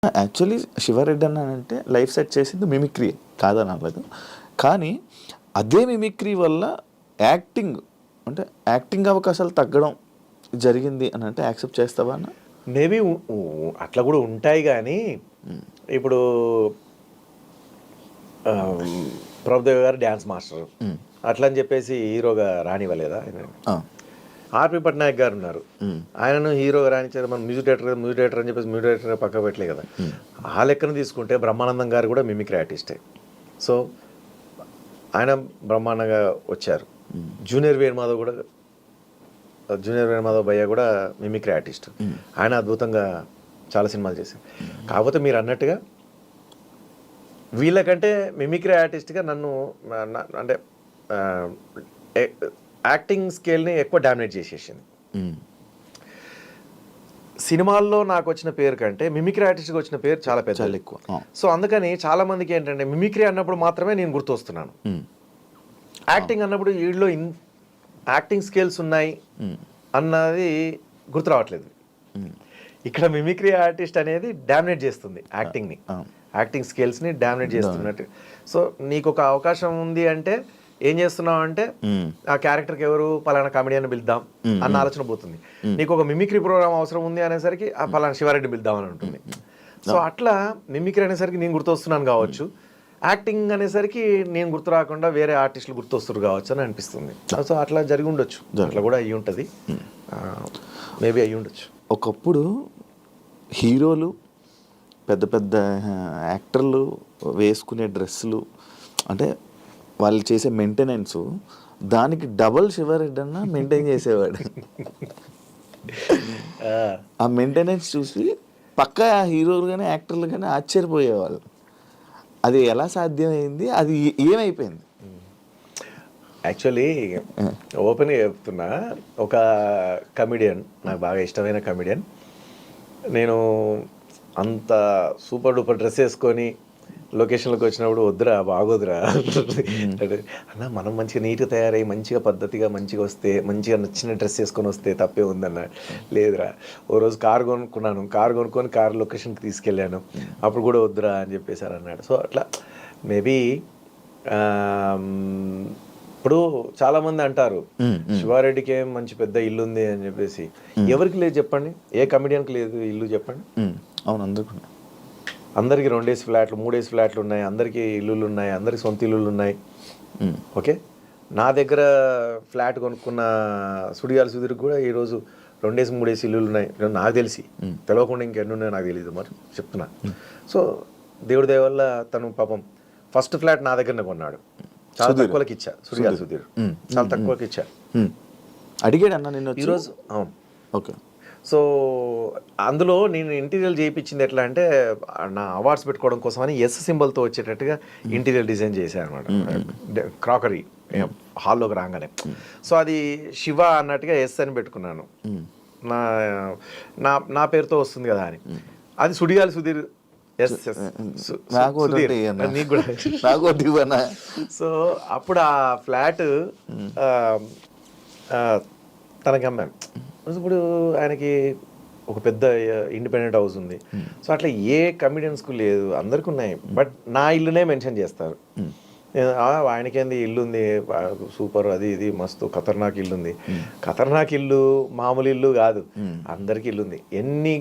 Actually Sivareddy అన్న అంటే life set చేసింది మిమిక్రీ కాదని అనలేదు, కానీ అదే మిమిక్రీ వల్ల యాక్టింగ్ అంటే యాక్టింగ్ అవకాశాలు తగ్గడం జరిగింది అని అంటే యాక్సెప్ట్ చేస్తావా అన్న? మేబీ అట్లా కూడా ఉంటాయి, కానీ ఇప్పుడు ప్రభుదేవ్ గారు డ్యాన్స్ మాస్టర్ అట్లా అని చెప్పేసి హీరోగా రానివ్వలేదా ఆయన? ఆర్పి పట్నాయక్ గారు ఉన్నారు, ఆయనను హీరోగా రాణించారు. మనం మ్యూజిక్ డైరెక్టర్ అని చెప్పేసి మ్యూజిక్ డైరెక్టర్ పక్క పెట్టలే కదా. ఆ లెక్కను తీసుకుంటే బ్రహ్మానందం గారు కూడా మిమిక్రీ ఆర్టిస్టే. సో ఆయన బ్రహ్మాండంగా వచ్చారు. జూనియర్ వేణుమాధవ్ భయ్య కూడా మిమిక్రీ ఆర్టిస్ట్. ఆయన అద్భుతంగా చాలా సినిమాలు చేశారు. కాకపోతే మీరు అన్నట్టుగా వీళ్ళకంటే మిమిక్రీ ఆర్టిస్ట్గా నన్ను అంటే యాక్టింగ్ స్కేల్ని ఎక్కువ డామినేట్ చేసేసింది. సినిమాల్లో నాకు వచ్చిన పేరు కంటే మిమిక్రీ ఆర్టిస్ట్గా వచ్చిన పేరు చాలా పెద్ద ఎక్కువ. సో అందుకని చాలా మందికి ఏంటంటే మిమిక్రీ అన్నప్పుడు మాత్రమే నేను గుర్తొస్తున్నాను. యాక్టింగ్ అన్నప్పుడు వీళ్ళలో యాక్టింగ్ స్కిల్స్ ఉన్నాయి అన్నది గుర్తు రావట్లేదు. ఇక్కడ మిమిక్రీ ఆర్టిస్ట్ అనేది డామినేట్ చేస్తుంది యాక్టింగ్ని, యాక్టింగ్ స్కిల్స్ని డామినేట్ చేస్తున్నట్టు. సో నీకు ఒక అవకాశం ఉంది అంటే ఏం చేస్తున్నావు అంటే ఆ క్యారెక్టర్కి ఎవరు పలానా కామెడియన్ పిలుద్దాం అన్న ఆలోచన పోతుంది. నీకు ఒక మిమిక్రీ ప్రోగ్రామ్ అవసరం ఉంది అనేసరికి ఆ పలానా శివారెడ్డి పిలుద్దాం అని ఉంటుంది. సో అట్లా మిమిక్రీ అనేసరికి నేను గుర్తొస్తున్నాను కావచ్చు, యాక్టింగ్ అనేసరికి నేను గుర్తు రాకుండా వేరే ఆర్టిస్టులు గుర్తొస్తారు కావచ్చు అని అనిపిస్తుంది. సో అట్లా జరిగి ఉండొచ్చు, అట్లా కూడా అయ్యి ఉంటుంది, మేబీ అయ్యి ఉండొచ్చు. ఒకప్పుడు హీరోలు పెద్ద పెద్ద యాక్టర్లు వేసుకునే డ్రెస్సులు అంటే వాళ్ళు చేసే మెయింటెనెన్స్ దానికి డబల్ శివారెడ్డి అన్న మెయింటైన్ చేసేవాడు. ఆ మెయింటెనెన్స్ చూసి పక్కా హీరోలు కానీ యాక్టర్లు కానీ ఆశ్చర్యపోయేవాళ్ళు. అది ఎలా సాధ్యమైంది, అది ఏమైపోయింది? యాక్చువల్లీ ఓపెన్గా చెప్తున్నా, ఒక కమిడియన్ నాకు బాగా ఇష్టమైన కమిడియన్, నేను అంత సూపర్ డూపర్ డ్రెస్ వేసుకొని లొకేషన్లోకి వచ్చినప్పుడు వద్దురా బాగోదురా అన్న, మనం మంచిగా నీట్గా తయారై మంచిగా పద్ధతిగా మంచిగా వస్తే, మంచిగా నచ్చిన డ్రెస్ వేసుకొని వస్తే తప్పే ఉందన్న. లేదురా, ఓ రోజు కారు కొనుక్కొని కారు లొకేషన్కి తీసుకెళ్ళాను, అప్పుడు కూడా వద్దురా అని చెప్పేసారు అన్నాడు. సో అట్లా మేబీ ఇప్పుడు చాలామంది అంటారు శివారెడ్డికి ఏం మంచి పెద్ద ఇల్లు ఉంది అని చెప్పేసి. ఎవరికి లేదు చెప్పండి? ఏ కమిడియన్కి లేదు ఇల్లు చెప్పండి? అవును, అందరికీ 2 ఫ్లాట్లు 3 ఫ్లాట్లు ఉన్నాయి, అందరికీ ఇల్లులు ఉన్నాయి, అందరికి సొంత ఇల్లులు ఉన్నాయి. ఓకే, నా దగ్గర ఫ్లాట్ కొనుక్కున్న సుడిగాలి సుధీర్కి కూడా ఈరోజు 2 3 ఇల్లులు ఉన్నాయి. నాకు తెలిసి తెలియకుండా ఇంకెన్ని ఉన్నాయో నాకు తెలియదు, మరి చెప్తున్నా. సో దేవుడి దయ వల్ల తను పాపం ఫస్ట్ ఫ్లాట్ నా దగ్గరనే కొన్నాడు. చాలా తక్కువకి ఇచ్చా, సుడిగాలి సుధీర్ చాలా తక్కువకి ఇచ్చా. అడిగాడు అన్న నిన్ను ఈరోజు. అవును, ఓకే. సో అందులో నేను ఇంటీరియర్ చేయించింది ఎట్లా అంటే, నా అవార్డ్స్ పెట్టుకోవడం కోసం అని ఎస్ సింబల్తో వచ్చేటట్టుగా ఇంటీరియర్ డిజైన్ చేశాను అనమాట, క్రాకరీ హాల్లోకి రాగానే. సో అది శివ అన్నట్టుగా ఎస్ అని పెట్టుకున్నాను, నా పేరుతో వస్తుంది కదా అని. అది సుడిగాలి సుధీర్ సో అప్పుడు ఆ ఫ్లాట్ తనకి అమ్మాను. ఇప్పుడు ఆయనకి ఒక పెద్ద ఇండిపెండెంట్ హౌస్ ఉంది. సో అట్లా ఏ కమిడియన్స్కు లేదు, అందరికీ ఉన్నాయి. బట్ నా ఇల్లునే మెన్షన్ చేస్తారు. ఆయనకేంది ఇల్లు ఉంది సూపర్, అది ఇది మస్తు ఖతర్నాక్ ఇల్లు ఉంది. ఖతర్నాక్ ఇల్లు మామూలు ఇల్లు కాదు, అందరికీ ఇల్లు ఉంది. ఎన్ని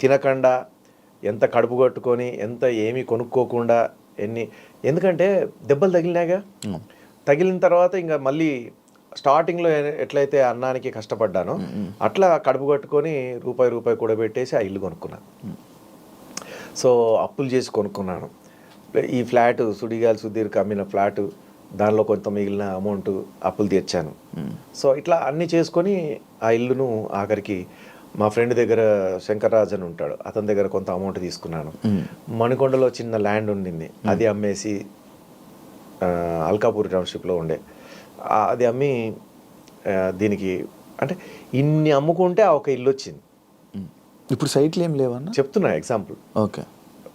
తినకుండా, ఎంత కడుపు కట్టుకొని, ఎంత ఏమీ కొనుక్కోకుండా, ఎందుకంటే దెబ్బలు తగిలినాగా, తగిలిన తర్వాత ఇంకా మళ్ళీ స్టార్టింగ్లో ఎట్లయితే అన్నానికి కష్టపడ్డానో అట్లా కడుపు కట్టుకొని రూపాయి కూడబెట్టేసి ఆ ఇల్లు కొనుక్కున్నాను. సో అప్పులు చేసి కొనుక్కున్నాను ఈ ఫ్లాట్. సుడిగాలి సుధీర్కి అమ్మిన ఫ్లాటు, దానిలో కొంత మిగిలిన అమౌంట్ అప్పులు తీర్చాను. సో ఇట్లా అన్నీ చేసుకొని ఆ ఇల్లును ఆఖరికి మా ఫ్రెండ్ దగ్గర శంకర్రాజ్ అని ఉంటాడు, అతని దగ్గర కొంత అమౌంట్ తీసుకున్నాను. మణికొండలో చిన్న ల్యాండ్ ఉండింది, అది అమ్మేసి అల్కాపూర్ టౌన్షిప్లో ఉండే అది అమ్మి దీనికి అంటే ఇన్ని అమ్ముకుంటే ఆ ఒక ఇల్లు వచ్చింది. ఇప్పుడు సైట్లు ఏం లేవన్నా చెప్తున్నా, ఎగ్జాంపుల్. ఓకే,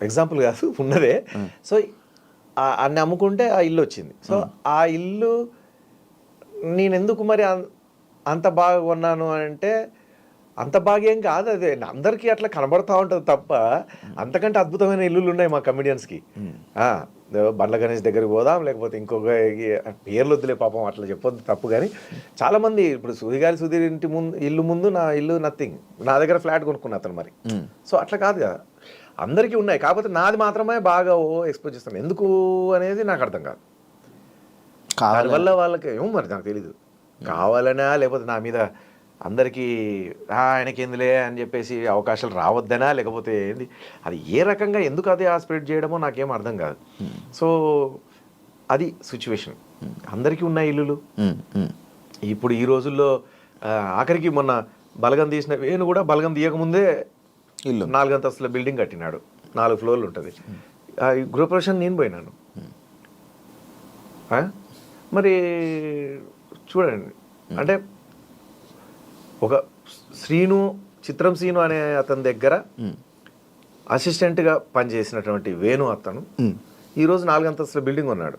ఎగ్జాంపుల్ కాదు, ఉన్నదే. సో అన్ని అమ్ముకుంటే ఆ ఇల్లు వచ్చింది. సో ఆ ఇల్లు నేను ఎందుకు మరి అంత బాగా కొన్నాను అంటే, అంత భాగ్యం కాదు అదే, అందరికీ అట్లా కనబడతా ఉంటుంది తప్ప అంతకంటే అద్భుతమైన ఇల్లులు ఉన్నాయి మా కమెడియన్స్కి. బండ్ల గణేష్ దగ్గరికి పోదాం, లేకపోతే ఇంకొక పేర్లు వద్దులే పాపం అట్లా చెప్పొద్దు తప్పు. కానీ చాలామంది ఇప్పుడు సుధీర్ ఇంటి ముందు ఇల్లు ముందు నా ఇల్లు నథింగ్, నా దగ్గర ఫ్లాట్ కొనుక్కున్నా అతను మరి. సో అట్లా కాదు కదా, అందరికీ ఉన్నాయి, కాకపోతే నాది మాత్రమే బాగా ఎక్స్పోజ్ చేస్తాను ఎందుకు అనేది నాకు అర్థం కాదు. దానివల్ల వాళ్ళకి ఏమో మరి నాకు తెలీదు, కావాలనా లేకపోతే నా మీద అందరికీ ఆయనకి ఎందులే అని చెప్పేసి అవకాశాలు రావద్దనా, లేకపోతే ఏంది అది ఏ రకంగా ఎందుకు అదే స్ప్రెడ్ చేయడమో నాకేం అర్థం కాదు. సో అది సిచ్యువేషన్. అందరికీ ఉన్న ఇల్లులు ఇప్పుడు ఈ రోజుల్లో ఆఖరికి మొన్న బలగం తీసిన వేణు కూడా బలగం తీయకముందే ఇల్లు 4 అంతస్తుల బిల్డింగ్ కట్టినాడు, 4 ఫ్లోర్లు ఉంటుంది. గృహప్రవేశం నేను పోయినాను. మరి చూడండి, అంటే ఒక చిత్రం శ్రీను అనే అతని దగ్గర అసిస్టెంట్గా పనిచేసినటువంటి వేణు అతను ఈరోజు 4 అంతస్తుల బిల్డింగ్ ఉన్నాడు.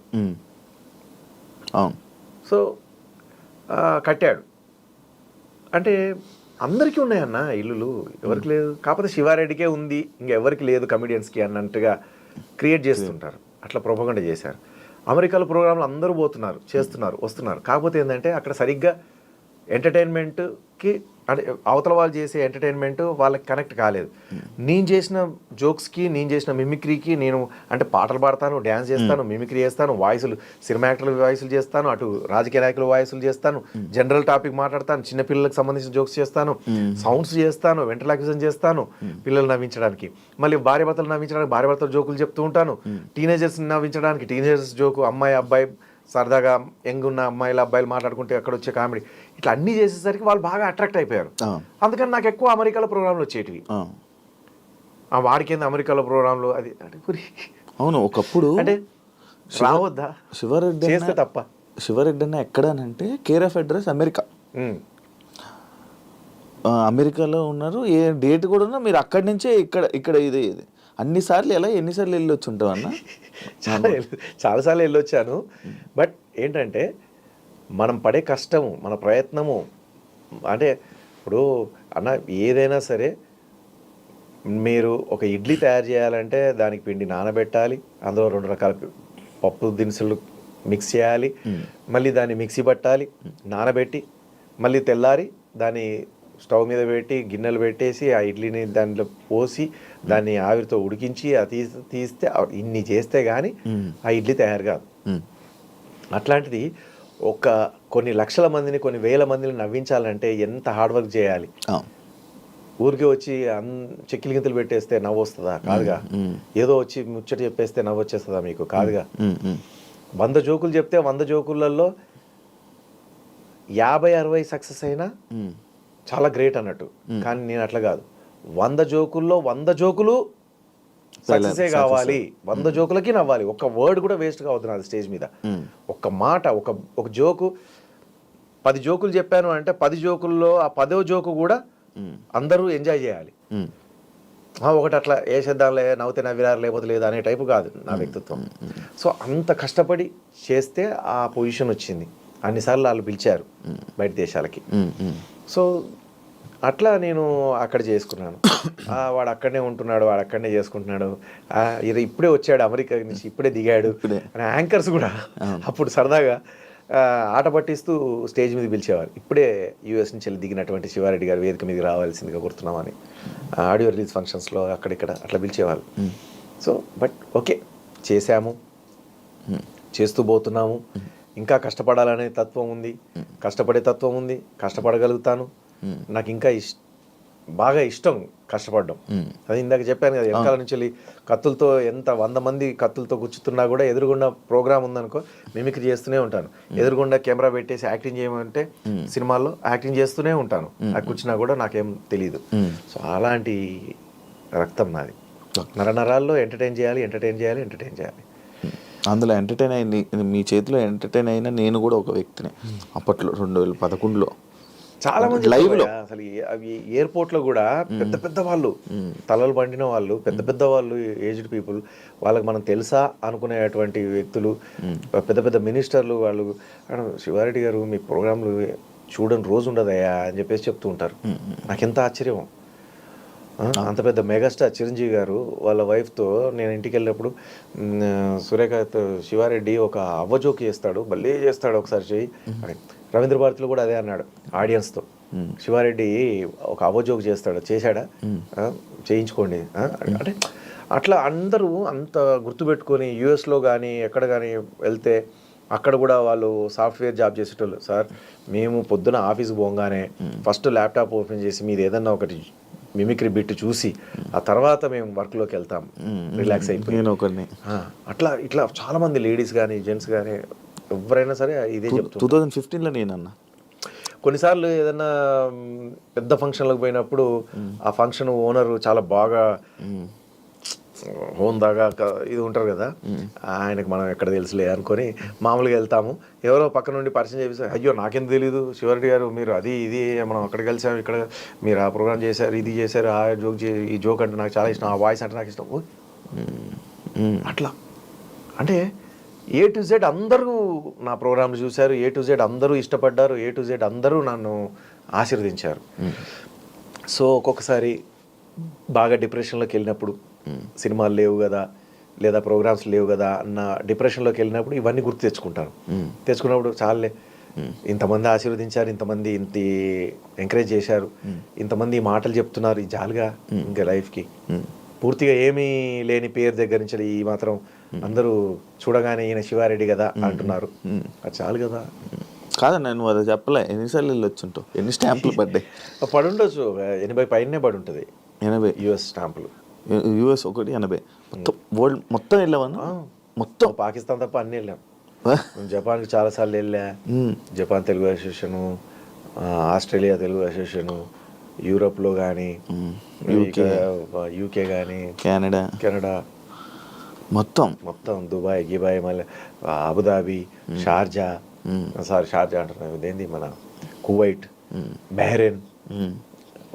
సో కట్టాడు. అంటే అందరికీ ఉన్నాయన్న ఇల్లులు, ఎవరికి లేదు. కాకపోతే శివారెడ్డికే ఉంది, ఇంకెవరికి లేదు కమెడియన్స్కి అన్నట్టుగా క్రియేట్ చేస్తుంటారు. అట్లా ప్రొపగండా చేశారు. అమెరికాలో ప్రోగ్రాంలు అందరూ పోతున్నారు, చేస్తున్నారు, వస్తున్నారు. కాకపోతే ఏంటంటే అక్కడ సరిగ్గా ఎంటర్టైన్మెంట్కి అంటే అవతల వాళ్ళు చేసే ఎంటర్టైన్మెంట్ వాళ్ళకి కనెక్ట్ కాలేదు. నేను చేసిన జోక్స్కి, నేను చేసిన మిమిక్రీకి, నేను అంటే పాటలు పాడతాను, డ్యాన్స్ చేస్తాను, మిమిక్రీ చేస్తాను, వాయిస్లు సినిమా యాక్టర్ల వాయిస్లు చేస్తాను, అటు రాజకీయ నాయకుల వాయిస్లు చేస్తాను, జనరల్ టాపిక్ మాట్లాడతాను, చిన్నపిల్లలకు సంబంధించిన జోక్స్ చేస్తాను, సౌండ్స్ చేస్తాను, వెంట్రలాక్విజన్ చేస్తాను పిల్లలు నవ్వించడానికి, మళ్ళీ భార్యాభర్తలు నవ్వించడానికి భార్యాభర్తలు జోకులు చెప్తూ ఉంటాను, టీనేజర్స్ నవ్వించడానికి టీనేజర్స్ జోకు, అమ్మాయి అబ్బాయి సరదాగా యంగ్ ఉన్న అమ్మాయిలు అబ్బాయిలు మాట్లాడుకుంటే అక్కడ వచ్చే కామెడీ, ఇట్లా అన్నీ చేసేసరికి వాళ్ళు బాగా అట్రాక్ట్ అయిపోయారు. అందుకని నాకు ఎక్కువ అమెరికాలో ప్రోగ్రాంలు వచ్చేటివి. వాడికి అమెరికాలో ప్రోగ్రాంలు అది అవును. ఒకప్పుడు అంటే రావద్దా శివరెడ్డి చేస్తే తప్ప. శివరెడ్డి అన్న ఎక్కడనంటే కేర్ ఆఫ్ అడ్రస్ అమెరికా. అమెరికాలో ఉన్నారు, ఏ డేట్ కూడా ఉన్నా మీరు అక్కడి నుంచే ఇక్కడ ఇది ఎన్నిసార్లు వెళ్ళి వచ్చి ఉంటావు అన్న? చాలాసార్లు వెళ్ళొచ్చాను. బట్ ఏంటంటే మనం పడే కష్టము, మన ప్రయత్నము, అంటే ఇప్పుడు అన్న ఏదైనా సరే మీరు ఒక ఇడ్లీ తయారు చేయాలంటే దానికి పిండి నానబెట్టాలి, అందులో 2 రకాల పప్పు దినుసులు మిక్స్ చేయాలి, మళ్ళీ దాన్ని మిక్సీ పట్టాలి, నానబెట్టి మళ్ళీ తెల్లారి దాన్ని స్టవ్ మీద పెట్టి గిన్నెలు పెట్టేసి ఆ ఇడ్లీని దాంట్లో పోసి దాన్ని ఆవిరితో ఉడికించి అది తీస్తే ఇన్ని చేస్తే కానీ ఆ ఇడ్లీ తయారు కాదు. అట్లాంటిది కొన్ని లక్షల మందిని, కొన్ని వేల మందిని నవ్వించాలంటే ఎంత హార్డ్ వర్క్ చేయాలి. ఊరికి వచ్చి చెక్కిలి గింతలు పెట్టేస్తే నవ్వు వస్తుందా? కాదుగా. ఏదో వచ్చి ముచ్చట చెప్పేస్తే నవ్వు వచ్చేస్తుందా మీకు? కాదుగా. 100 జోకులు చెప్తే 100 జోకులలో 50-60 సక్సెస్ అయినా చాలా గ్రేట్ అన్నట్టు. కానీ నేను అట్లా కాదు, 100 జోకుల్లో 100 జోకులు సక్సెసే కావాలి, 100 జోకులకి నవ్వాలి, ఒక్క వర్డ్ కూడా వేస్ట్ కావద్దు నాది స్టేజ్ మీద. ఒక్క మాట, ఒక జోకు 10 జోకులు చెప్పాను అంటే 10 జోకుల్లో ఆ 10వ జోకు కూడా అందరూ ఎంజాయ్ చేయాలి. ఒకటి అట్లా వేసేద్దాంలే, నవ్వుతే నవ్విరారు లేకపోతే లేదు అనే టైపు కాదు నా వ్యక్తిత్వం. సో అంత కష్టపడి చేస్తే ఆ పొజిషన్ వచ్చింది. అన్నిసార్లు వాళ్ళు పిలిచారు బయట దేశాలకి. సో అట్లా నేను అక్కడ చేసుకున్నాను. వాడు అక్కడనే ఉంటున్నాడు, వాడు అక్కడనే చేసుకుంటున్నాడు, ఇప్పుడే వచ్చాడు అమెరికా నుంచి, ఇప్పుడే దిగాడు అని యాంకర్స్ కూడా అప్పుడు సరదాగా ఆట పట్టిస్తూ స్టేజ్ మీద పిలిచేవారు. ఇప్పుడే యూఎస్ నుంచి వెళ్ళి దిగినటువంటి శివారెడ్డి గారు వేదిక మీదకి రావాల్సిందిగా గుర్తున్నామని ఆడియో రిలీజ్ ఫంక్షన్స్లో అక్కడిక్కడ అట్లా పిలిచేవాళ్ళు. సో బట్ ఓకే, చేశాము, చేస్తూ పోతున్నాము. ఇంకా కష్టపడాలనే తత్వం ఉంది, కష్టపడే తత్వం ఉంది, కష్టపడగలుగుతాను. నాకు ఇంకా బాగా ఇష్టం కష్టపడడం. అది ఇందాక చెప్పాను కదా, వెనకాల నుంచి వెళ్ళి కత్తులతో 100 మంది కత్తులతో కూర్చుతున్నా కూడా ఎదురుగుండా ప్రోగ్రామ్ ఉందనుకో మిమిక్రీ చేస్తూనే ఉంటాను. ఎదురుగుండా కెమెరా పెట్టేసి యాక్టింగ్ చేయమంటే సినిమాల్లో యాక్టింగ్ చేస్తూనే ఉంటాను. అది కూర్చున్నా కూడా నాకేం తెలియదు. సో అలాంటి రక్తం నాది. నరాల్లో ఎంటర్టైన్ చేయాలి. అందులో ఎంటర్టైన్ అయింది, మీ చేతిలో ఎంటర్టైన్ అయినా నేను కూడా ఒక వ్యక్తిని. అప్పట్లో 2011లో చాలా మంది లైవ్లో అసలు అవి ఎయిర్పోర్ట్లో కూడా పెద్ద వాళ్ళు, తలలు పండిన వాళ్ళు, పెద్ద వాళ్ళు, ఏజ్డ్ పీపుల్, వాళ్ళకి మనం తెలుసా అనుకునేటువంటి వ్యక్తులు, పెద్ద మినిస్టర్లు వాళ్ళు, శివారెడ్డి గారు మీ ప్రోగ్రాంలు చూడని రోజు ఉండదయ్యా అని చెప్పేసి చెప్తూ ఉంటారు. నాకు ఎంత ఆశ్చర్యం. అంత పెద్ద మెగాస్టార్ చిరంజీవి గారు వాళ్ళ వైఫ్తో నేను ఇంటికి వెళ్ళినప్పుడు సురేఖతో శివారెడ్డి ఒక అవ్వజోకి చేస్తాడు, భలే చేస్తాడు ఒకసారి చెయ్యి. రవీంద్ర భారతిలో కూడా అదే అన్నాడు ఆడియన్స్తో, శివారెడ్డి ఒక అవ్వజోక్ చేస్తాడు, చేశాడా, చేయించుకోండి అంటే. అట్లా అందరూ అంత గుర్తుపెట్టుకొని యూఎస్లో కానీ ఎక్కడ కానీ వెళ్తే అక్కడ కూడా వాళ్ళు సాఫ్ట్వేర్ జాబ్ చేసేటోళ్ళు. సార్ మేము పొద్దున ఆఫీస్కి పోగానే ఫస్ట్ ల్యాప్టాప్ ఓపెన్ చేసి మీరు ఏదన్నా ఒకటి మిమిక్రీ బిట్ చూసి ఆ తర్వాత మేము వర్క్లోకి వెళ్తాం రిలాక్స్ అయిపోయి. అట్లా ఇట్లా చాలామంది లేడీస్ కానీ జెంట్స్ కానీ ఎవరైనా సరే ఇదే చెప్తారు. 2015లో నేనన్నా కొన్నిసార్లు ఏదన్నా పెద్ద ఫంక్షన్లకు పోయినప్పుడు ఆ ఫంక్షన్ ఓనర్ చాలా బాగా హోందాగా ఇది ఉంటారు కదా, ఆయనకు మనం ఎక్కడ తెలుసులే అనుకొని మామూలుగా వెళ్తాము. ఎవరో పక్క నుండి పరిచయం చేపిస్తారు, అయ్యో నాకెందుకు తెలీదు శివారెడ్డి గారు మీరు అది ఇది మనం అక్కడ కలిసాము, ఇక్కడ మీరు ఆ ప్రోగ్రామ్ చేశారు, ఇది చేశారు, ఆ జోక్ ఈ జోక్ అంటే నాకు చాలా ఇష్టం, ఆ వాయిస్ అంటే నాకు ఇష్టం. అట్లా అంటే A to Z అందరూ నా ప్రోగ్రాంలు చూశారు, A to Z అందరూ ఇష్టపడ్డారు, A to Z అందరూ నన్ను ఆశీర్వదించారు. సో ఒక్కొక్కసారి బాగా డిప్రెషన్లోకి వెళ్ళినప్పుడు, సినిమాలు లేవు కదా లేదా ప్రోగ్రామ్స్ లేవు కదా అన్న డిప్రెషన్లోకి వెళ్ళినప్పుడు ఇవన్నీ గుర్తు తెచ్చుకున్నప్పుడు చాలే, ఇంతమంది ఆశీర్వదించారు, ఇంతమంది ఇంత ఎంకరేజ్ చేశారు, ఇంతమంది ఈ మాటలు చెప్తున్నారు, ఈ జాలిగా ఇంకా లైఫ్కి పూర్తిగా ఏమీ లేని పేరు దగ్గర నుంచి ఈ మాత్రం అందరూ చూడగానే ఈయన శివారెడ్డి కదా అంటున్నారు, అది చాలు కదా. కాదన్నా నువ్వు అది చెప్పలే, ఎన్నిసార్లు వెళ్ళొచ్చుంటావు, ఎన్ని స్టాంపులు పడ్డాయి? పడుండొచ్చు, 80 పైనే పడి ఉంటుంది. 80 US స్టాంపులు, US ఒకటి 80 మొత్తం వరల్డ్ మొత్తం వెళ్ళావన్నా? మొత్తం పాకిస్తాన్ తప్ప అన్నీ వెళ్ళాం. జపాన్కి చాలాసార్లు వెళ్ళా, Japan Telugu association, Australia Telugu association, యూరోప్లో కానీ యూకే కానీ కెనడా మొత్తం దుబాయ్ గిబాయ్, మళ్ళీ అబుదాబి, షార్జా అంటున్నాం, ఇదేంది మన కువైట్, బహ్రెయిన్,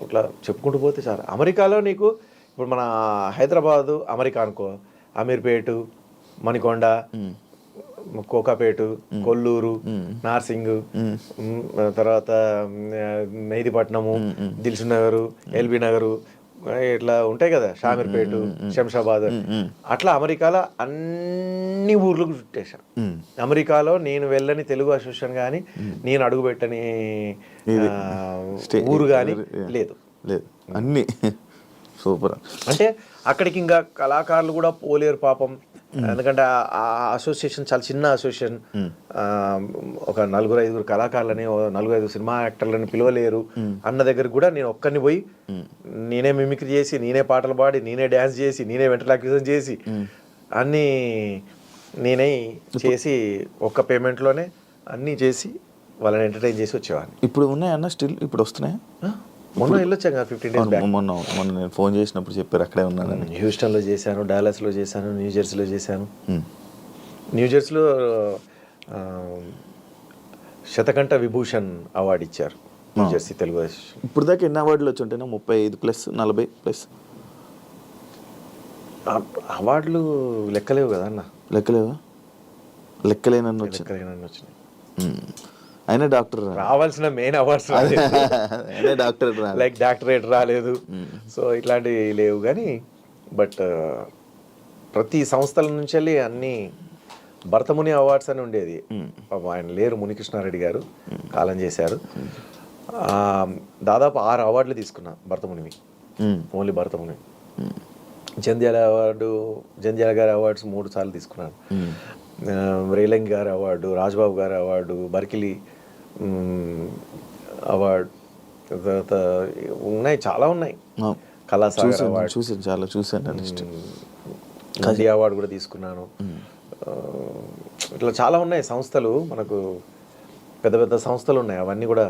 ఇట్లా చెప్పుకుంటూ పోతే చాలా. అమెరికాలో నీకు ఇప్పుడు మన హైదరాబాదు అమెరికా అనుకో, అమీర్పేటు, మణికొండ, కోకాపేటు, కొల్లూరు, నార్సింగ్, తర్వాత మెహదీపట్నము, దిల్సు నగరు, ఎల్బీ నగరు, ఇట్లా ఉంటాయి కదా, షామీర్పేటు, శంషాబాద్, అట్లా అమెరికాలో అన్ని ఊర్లకు చుట్టేశాను. అమెరికాలో నేను వెళ్ళని తెలుగు అసోసియేషన్ కానీ నేను అడుగుపెట్టని ఊరు కానీ లేదు అన్ని సూపర్. అంటే అక్కడికి ఇంకా కళాకారులు కూడా పోలేరు పాపం, ఎందుకంటే ఆ అసోసియేషన్ చాలా చిన్న అసోసియేషన్. ఒక 4-5 కళాకారులని, 4-5 సినిమా యాక్టర్లని పిలవలేరు అన్న దగ్గర కూడా నేను ఒక్కరిని పోయి నేనే మిమిక్రీ చేసి, నేనే పాటలు పాడి, నేనే డ్యాన్స్ చేసి, నేనే వెంట్రలాక్విజన్ చేసి అన్నీ నేనే చేసి ఒక్క పేమెంట్లోనే అన్నీ చేసి వాళ్ళని ఎంటర్టైన్ చేసి వచ్చేవాడిని. ఇప్పుడు ఉన్నాయన్న స్టిల్ ఇప్పుడు వస్తున్నాయి? మొన్న వెళ్ళొచ్చాను కదా 15 days బ్యాక్. మొన్న నేను ఫోన్ చేసినప్పుడు చెప్పారు అక్కడే ఉన్నానని. హ్యూస్టన్లో చేశాను, డాలస్లో చేశాను, న్యూజెర్సీలో చేశాను. న్యూజెర్సీలో శతకంఠ విభూషణ్ అవార్డు ఇచ్చారు న్యూజెర్సీ తెలుగు అసోసియేషన్. ఇప్పుడు దాకా ఎన్ని అవార్డులు వచ్చి ఉంటాయి? 35+, 40+. అవార్డులు లెక్కలేవు కదా అన్న. లెక్కలేనన్ను వచ్చినాయి. అయినా డాక్టర్ రావాల్సిన main awards doctor like doctorate రాలేదు, సో ఇట్లాంటివి లేవు. కానీ బట్ ప్రతి సంస్థల నుంచి వెళ్ళి అన్ని భరతముని అవార్డ్స్ అని ఉండేది. ఆయన లేరు, మునికృష్ణారెడ్డి గారు కాలం చేశారు. దాదాపు 6 అవార్డులు తీసుకున్నా భరతమునివి, ఓన్లీ భరతముని. జంధ్యాల గారి అవార్డ్స్ 3 సార్లు తీసుకున్నాను. రేలంగి గారి అవార్డు, రాజ్బాబు గారి అవార్డు, బర్కిలీ అవార్డు, తర్వాత ఉన్నాయి, చాలా ఉన్నాయి. కళాసాగర్ అవార్డు చూసాను. నంది అవార్డు కూడా తీసుకున్నాను. ఇట్లా చాలా ఉన్నాయి సంస్థలు, మనకు పెద్ద పెద్ద సంస్థలు ఉన్నాయి, అవన్నీ కూడా